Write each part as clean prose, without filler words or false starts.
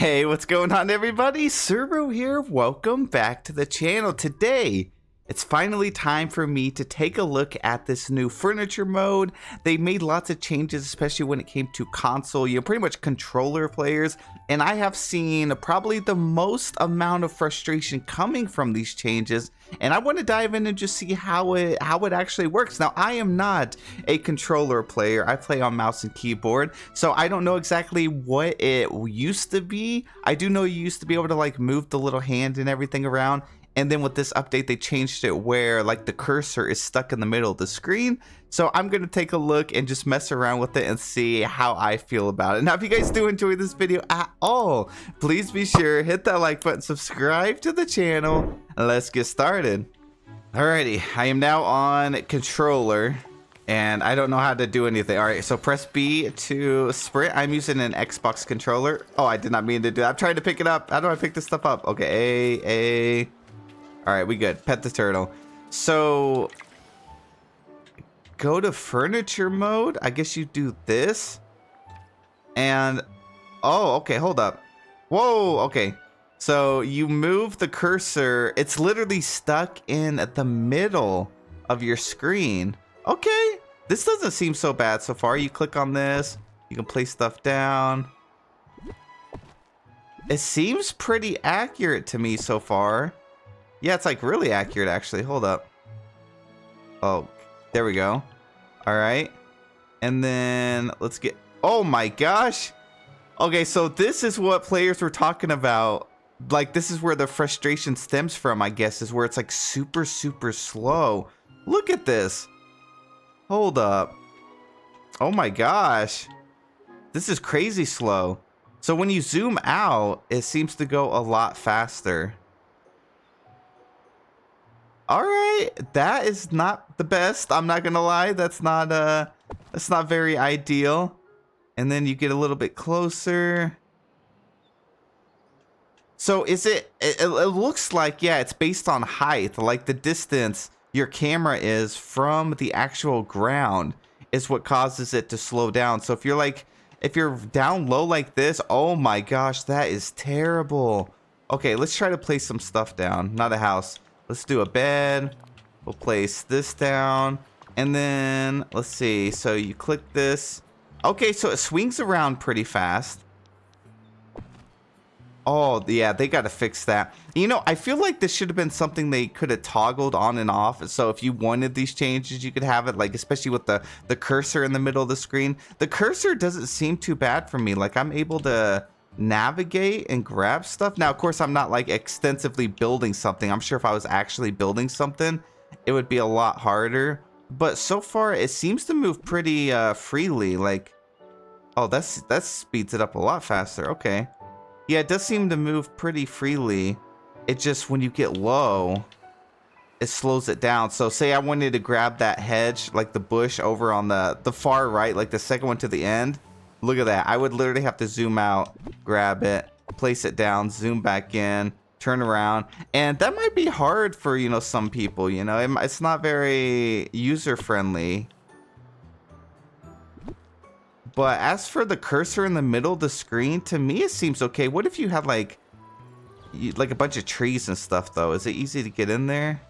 Hey, what's going on, everybody? Servo here. Welcome back to the channel. Today, it's finally time for me to take a look at this new furniture mode. They made lots of changes, especially when it came to console, pretty much controller players. And I have seen probably the most amount of frustration coming from these changes. And I want to dive in and just see how it actually works. Now, I am not a controller player. I play on mouse and keyboard, so I don't know exactly what it used to be. I do know you used to be able to like move the little hand and everything around. And then with this update, they changed it where like the cursor is stuck in the middle of the screen. So I'm going to take a look and just mess around with it and see how I feel about it. Now, if you guys do enjoy this video at all, please be sure hit that like button, subscribe to the channel, and let's get started. Alrighty, I am now on controller and I don't know how to do anything. All right, so press B to sprint. I'm using an Xbox controller. Oh, I did not mean to do that. I'm trying to pick it up. How do I pick this stuff up? Okay, A. All right, we good. Pet the turtle. So go to furniture mode. I guess you do this. And oh, okay, hold up. Whoa, okay. So you move the cursor. It's literally stuck in the middle of your screen. Okay, this doesn't seem so bad so far. You click on this. You can place stuff down. It seems pretty accurate to me so far. Yeah, it's like really accurate, actually. Hold up. Oh, there we go. All right. And then let's get... Oh my gosh. Okay, so this is what players were talking about. Like, this is where the frustration stems from, I guess, is where it's like super, super slow. Look at this. Hold up. Oh my gosh. This is crazy slow. So when you zoom out, it seems to go a lot faster. All right, that is not the best. I'm not gonna lie. That's not very ideal. And then you get a little bit closer. So is it looks like, yeah, it's based on height, like the distance your camera is from the actual ground is what causes it to slow down. So if you're down low like this, oh my gosh, that is terrible. Okay, let's try to place some stuff down. Not a house. Let's do a bed. We'll place this down. And then, let's see. So you click this. Okay, so it swings around pretty fast. Oh, yeah, they got to fix that. You know, I feel like this should have been something they could have toggled on and off. So if you wanted these changes, you could have it, like, especially with the cursor in the middle of the screen. The cursor doesn't seem too bad for me. Like, I'm able to navigate and grab stuff. Now, of course, I'm not like extensively building something. I'm sure if I was actually building something, it would be a lot harder. But so far, it seems to move pretty freely. Like, oh, that speeds it up a lot faster. Okay. Yeah, it does seem to move pretty freely. It just, when you get low, it slows it down. So say I wanted to grab that hedge, like the bush over on the far right, like the second one to the end. Look at that. I would literally have to zoom out, grab it, place it down, zoom back in, turn around. And that might be hard for, some people, It's not very user-friendly. But as for the cursor in the middle of the screen, to me, it seems okay. What if you had, like a bunch of trees and stuff, though? Is it easy to get in there?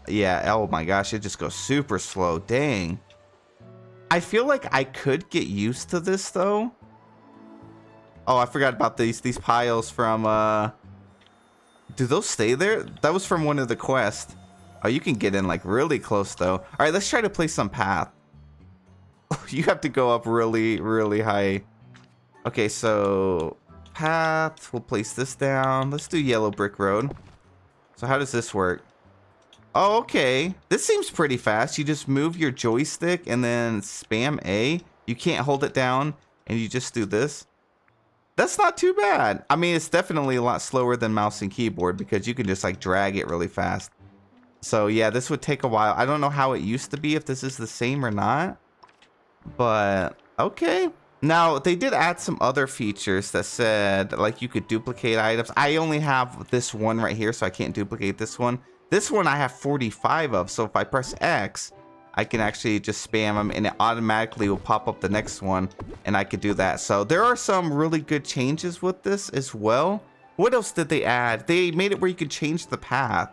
Yeah, oh my gosh, it just goes super slow. Dang. I feel like I could get used to this, though. Oh, I forgot about these piles from, do those stay there? That was from one of the quests. Oh, you can get in, like, really close, though. All right, let's try to place some path. You have to go up really, really high. Okay, so path. We'll place this down. Let's do yellow brick road. So how does this work? Oh, okay. This seems pretty fast. You just move your joystick and then spam A. You can't hold it down and you just do this. That's not too bad. I mean, it's definitely a lot slower than mouse and keyboard because you can just like drag it really fast. So yeah, this would take a while. I don't know how it used to be, if this is the same or not. But okay. Now, they did add some other features that said like you could duplicate items. I only have this one right here, so I can't duplicate this one. This one I have 45 of, so if I press X, I can actually just spam them and it automatically will pop up the next one, and I could do that. So there are some really good changes with this as well. What else did they add? They made it where you could change the path.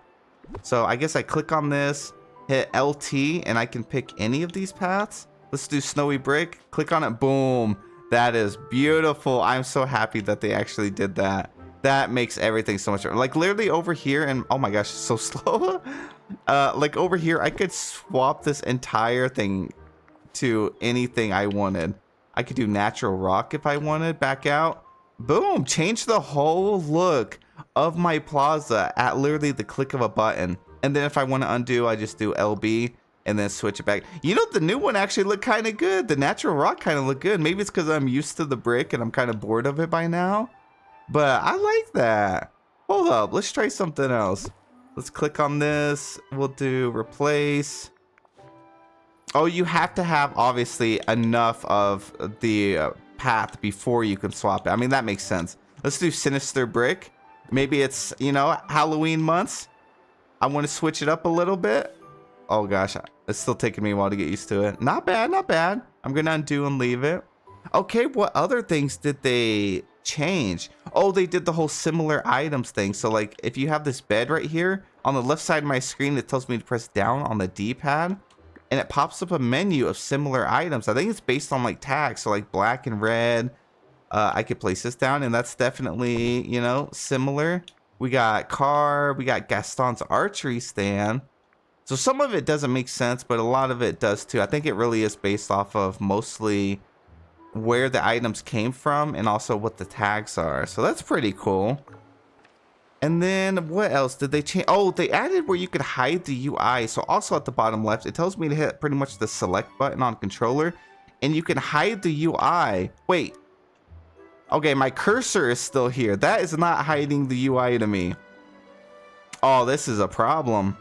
So I guess I click on this, hit LT, and I can pick any of these paths. Let's do Snowy Brick. Click on it. Boom. That is beautiful. I'm so happy that they actually did that. That makes everything so much better. Like literally over here, and oh my gosh, it's so slow. Like over here, I could swap this entire thing to anything I wanted. I could do natural rock if I wanted. Back out. Boom. Change the whole look of my plaza at literally the click of a button. And then if I want to undo, I just do LB and then switch it back. You know, the new one actually looked kind of good. The natural rock kind of looked good. Maybe it's because I'm used to the brick and I'm kind of bored of it by now. But I like that. Hold up. Let's try something else. Let's click on this. We'll do replace. Oh, you have to have obviously enough of the path before you can swap it. I mean, that makes sense. Let's do sinister brick. Maybe it's, you know, Halloween months. I want to switch it up a little bit. Oh gosh, it's still taking me a while to get used to it. Not bad, not bad. I'm gonna undo and leave it. Okay, what other things did they change? Oh, they did the whole similar items thing. So like if you have this bed right here on the left side of my screen, it tells me to press down on the D-pad and it pops up a menu of similar items. I think it's based on like tags, so like black and red. I could place this down and that's definitely, you know, similar. We got car, we got Gaston's archery stand. So some of it doesn't make sense, but a lot of it does too. I think it really is based off of mostly where the items came from and also what the tags are. So that's pretty cool. And then what else did they change? Oh, they added where you could hide the UI. So also at the bottom left, it tells me to hit pretty much the select button on controller and you can hide the UI. Wait. Okay, my cursor is still here. That is not hiding the UI to me. Oh, this is a problem.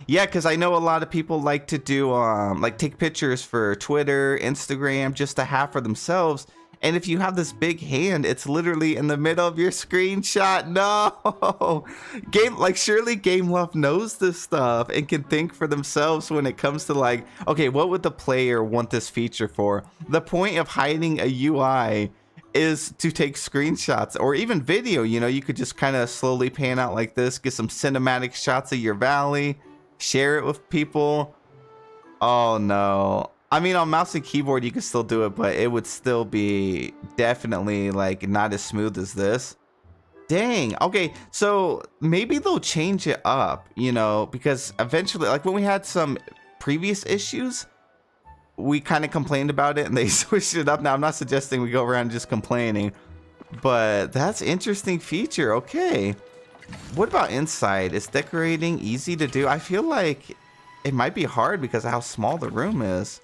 Yeah, because I know a lot of people like to do, like take pictures for Twitter, Instagram, just to have for themselves. And if you have this big hand, it's literally in the middle of your screenshot. No! Surely Game Love knows this stuff and can think for themselves when it comes to like, okay, what would the player want this feature for? The point of hiding a UI is to take screenshots or even video. You know, you could just kind of slowly pan out like this, get some cinematic shots of your valley, share it with people. Oh no. I mean, on mouse and keyboard, you could still do it, but it would still be definitely like not as smooth as this. Dang. Okay, so maybe they'll change it up, you know, because eventually, like when we had some previous issues, we kind of complained about it and they switched it up. Now, I'm not suggesting we go around just complaining, but that's an interesting feature. Okay. What about inside? Is decorating easy to do? I feel like it might be hard because of how small the room is.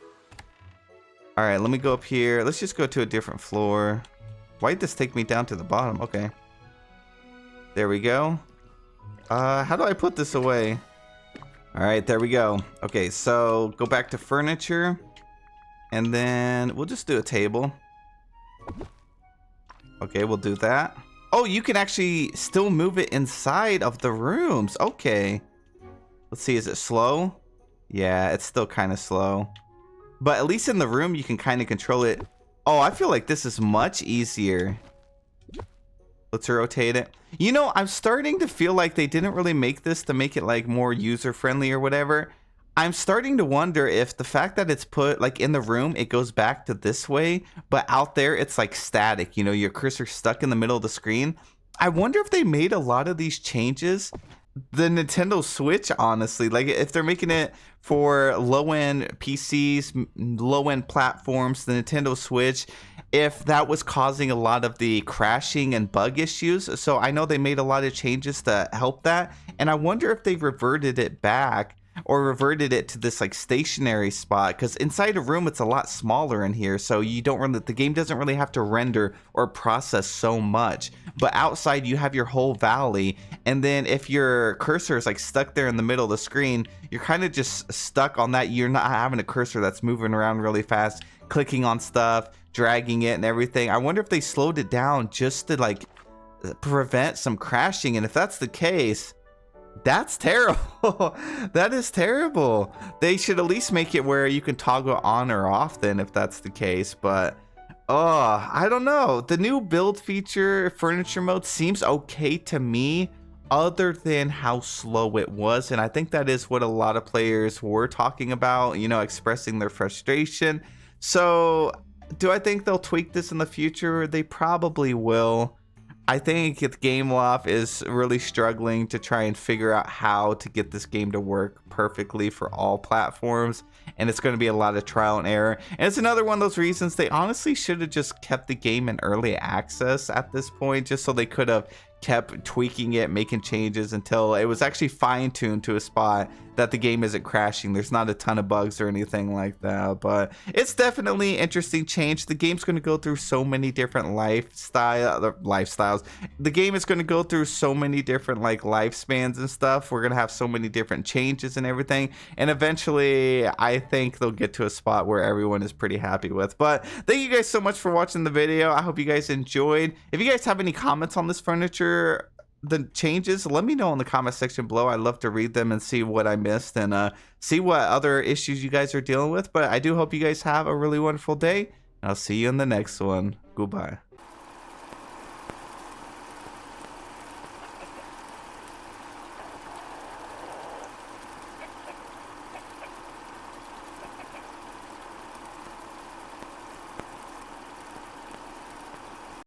All right, let me go up here. Let's just go to a different floor. Why did this take me down to the bottom? Okay. There we go. How do I put this away? All right, there we go. Okay, so go back to furniture. And then we'll just do a table. Okay, we'll do that. Oh, you can actually still move it inside of the rooms. Okay. Let's see, is it slow? Yeah, it's still kind of slow. But at least in the room, you can kind of control it. Oh, I feel like this is much easier. Let's rotate it. You know, I'm starting to feel like they didn't really make this to make it like more user-friendly or whatever. I'm starting to wonder if the fact that it's put like in the room, it goes back to this way, but out there it's like static, you know, your cursor stuck in the middle of the screen. I wonder if they made a lot of these changes. The Nintendo Switch, honestly, like if they're making it for low-end PCs, low-end platforms, the Nintendo Switch, if that was causing a lot of the crashing and bug issues. So I know they made a lot of changes to help that. And I wonder if they reverted it back or reverted it to this like stationary spot, because inside a room it's a lot smaller in here, so you don't really, the game doesn't really have to render or process so much. But outside you have your whole valley, and then if your cursor is like stuck there in the middle of the screen, you're kind of just stuck on that. You're not having a cursor that's moving around really fast, clicking on stuff, dragging it and everything. I wonder if they slowed it down just to like prevent some crashing, and if that's the case, That's terrible. That is terrible. They should at least make it where you can toggle on or off then if that's the case. But oh, I don't know. The new build feature furniture mode seems okay to me, other than how slow it was. And I think that is what a lot of players were talking about, you know, expressing their frustration. So do I think they'll tweak this in the future? They probably will. I think GameLoft is really struggling to try and figure out how to get this game to work perfectly for all platforms, and it's going to be a lot of trial and error. And it's another one of those reasons they honestly should have just kept the game in early access at this point, just so they could have kept tweaking it, making changes until it was actually fine-tuned to a spot that the game isn't crashing. There's not a ton of bugs or anything like that, but it's definitely interesting change. The game's going to go through so many different lifestyles. The game is going to go through so many different like lifespans and stuff. We're going to have so many different changes and everything, and eventually I think they'll get to a spot where everyone is pretty happy with. But thank you guys so much for watching the video. I hope you guys enjoyed. If you guys have any comments on this furniture, the changes, let me know in the comment section below. I'd love to read them and see what I missed and see what other issues you guys are dealing with. But I do hope you guys have a really wonderful day, and I'll see you in the next one. Goodbye.